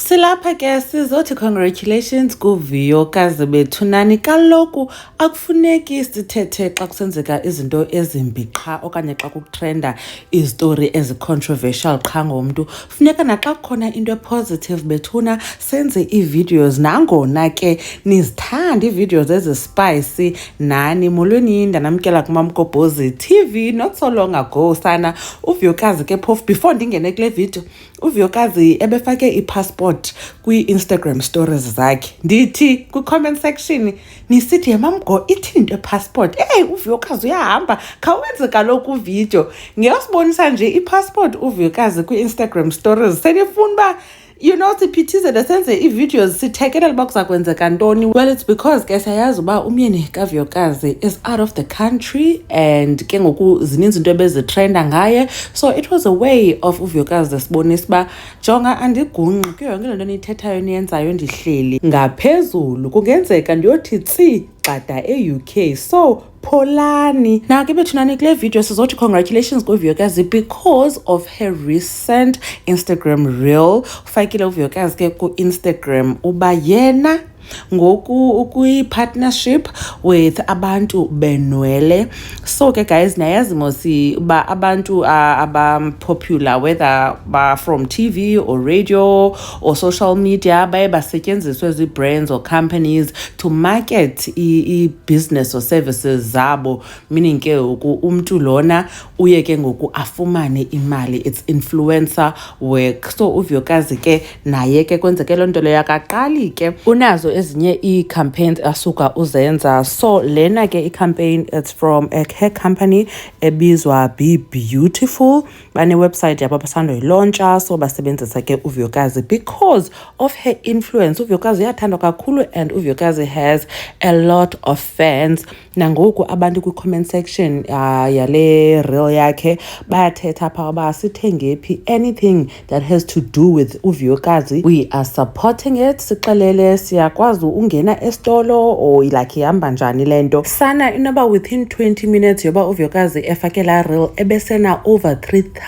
Silapha ke sizothi congratulations kuVuyokazi bethu. Nani kaloku akufuneki sithethe xa kusenzeka izinto ezimbi qha okanye xa kutrenda izitori ezi-controversial qha ngomntu. Funeka naxa kukhona into epositive bethuna senze ii-videos. Nangona ke nizithanda ii-videos ezispicy nani. Molweni, ndanamkela kuMamgobhozi TV. Not so long ago sana uVuyokazi ke phofu before ndingene kule video uVuyokazi ebefake i-passport kwi-Instagram stories zakhe. Ndithi kwi-comment section nisithi Mamgo ithini into passport. uVuyokazi uyahamba khawenze kaloku video ngiyosibonisa nje i-passport uVuyokazi kwi-Instagram stories. Senifuna uba siphithizele senze ii-videos sithekelela uba kuza kwenzeka ntoni. Well, it's because ke siyayazi uba umyeni kaVuyokazi is out of the country and ke ngoku zininzi into ebezitrenda ngaye, so it was a way of uVuyokazi sibonisa uba jonga andigungqi kuyo yonke le nto niyithethayo niyenzayo ndihleli ngaphezulu. Kungenzeka ndiyothi tsi xada e-UK, so pholani. Now ke bethunani kule video sizothi congratulations kuVuyokazi because of her recent Instagram reel. Ufakile uVuyokazi ke ku-Instagram uba yena ngoku ukwi-partnership with abantu benwele. So ke guys, nayazi mosi uba abantu aba-popular whether ba from TV or radio or social media baye basetyenziswe zi-brands or companies to market i-business or services zabo, meaning ke umntu lona uye ke ngoku afumane imali. It's influencer work. So uVuyokazi ke naye ke kwenzeke loo nto leyo akaqali ke unazo ezinye i-campaigns asuka uzenza. So lena ke i-campaign it's from a hair company ebizwa Be Beautiful. Bane-website yabo basandoyilauncha, so basebenzisa ke uVuyokazi because of her influence. uVuyokazi uyathandwa kakhulu and uVuyokazi has a lot of fans. Nangoku abantu kwi-comment section yale reel yakhe bayathetha phaa uba sithenge phi anything that has to do with uVuyokazi, we are supporting it. Sixelele siyakwazi ungena estolo or like ihamba njani le nto. Sana inoba within 20 minutes yoba uVuyokazi efake la reel ebesena over 3,000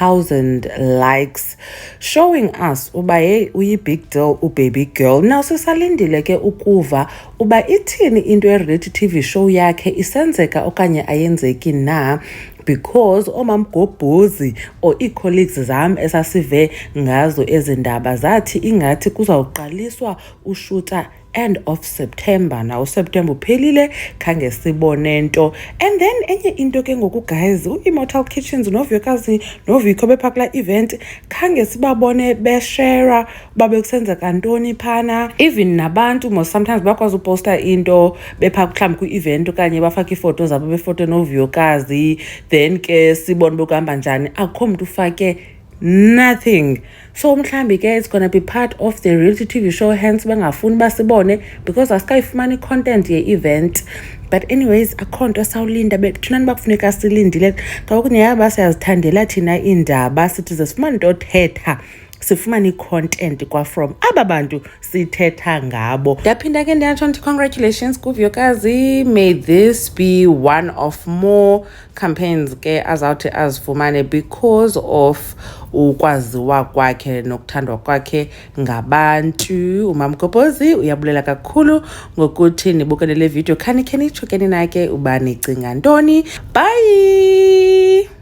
likes, showing us uba hey uyi-big deal ubaby girl. Now sisalindile ke ukuva uba ithini into ye-reality TV show yakhe isenzeka okanye ayenzeki na, because oMamgobhozi or ii-colleagues zam esasive ngazo ezi ndaba zathi ingathi kuzawuqaliswa ushuta end of September. Now September uphelile khange sibone nto. And then enye into ke ngoku guys, u-Immortal Kitchens noVuyokazi noViko bephaa kulaa event khange sibabone beshare uba bekusenzeka ntoni phana. Even nabantu most sometimes bakwazi uposta into bephaa mhlawumbi kwi-event okanye bafake iifoto zabo befoto noVuyokazi, then ke sibone bekuhamba njani akukho mntu ufake nothing. So mhlambi ke it's gonna be part of the reality TV show, hence bangafuni basibone because asikayifumani content ye-event. But anyways, akho nto sawulinda bethunani bakufuneka silindile kaloku niyaba siyazithandela thina iindaba sithi ze sifumane nto thetha sifumane i-content from aba bantu sithetha ngabo. Ndaphinda ke ndiyatsho ndithi congratulations kuVuyokazi. May this be one of more campaigns ke azawuthi azifumane because of ukwaziwa kwakhe nokuthandwa kwakhe ngabantu. uMamgobhozi uyabulela kakhulu ngokuthi nibukele le video. Khanikhe nitsho ke ninake uba nicinga ntoni. Bye.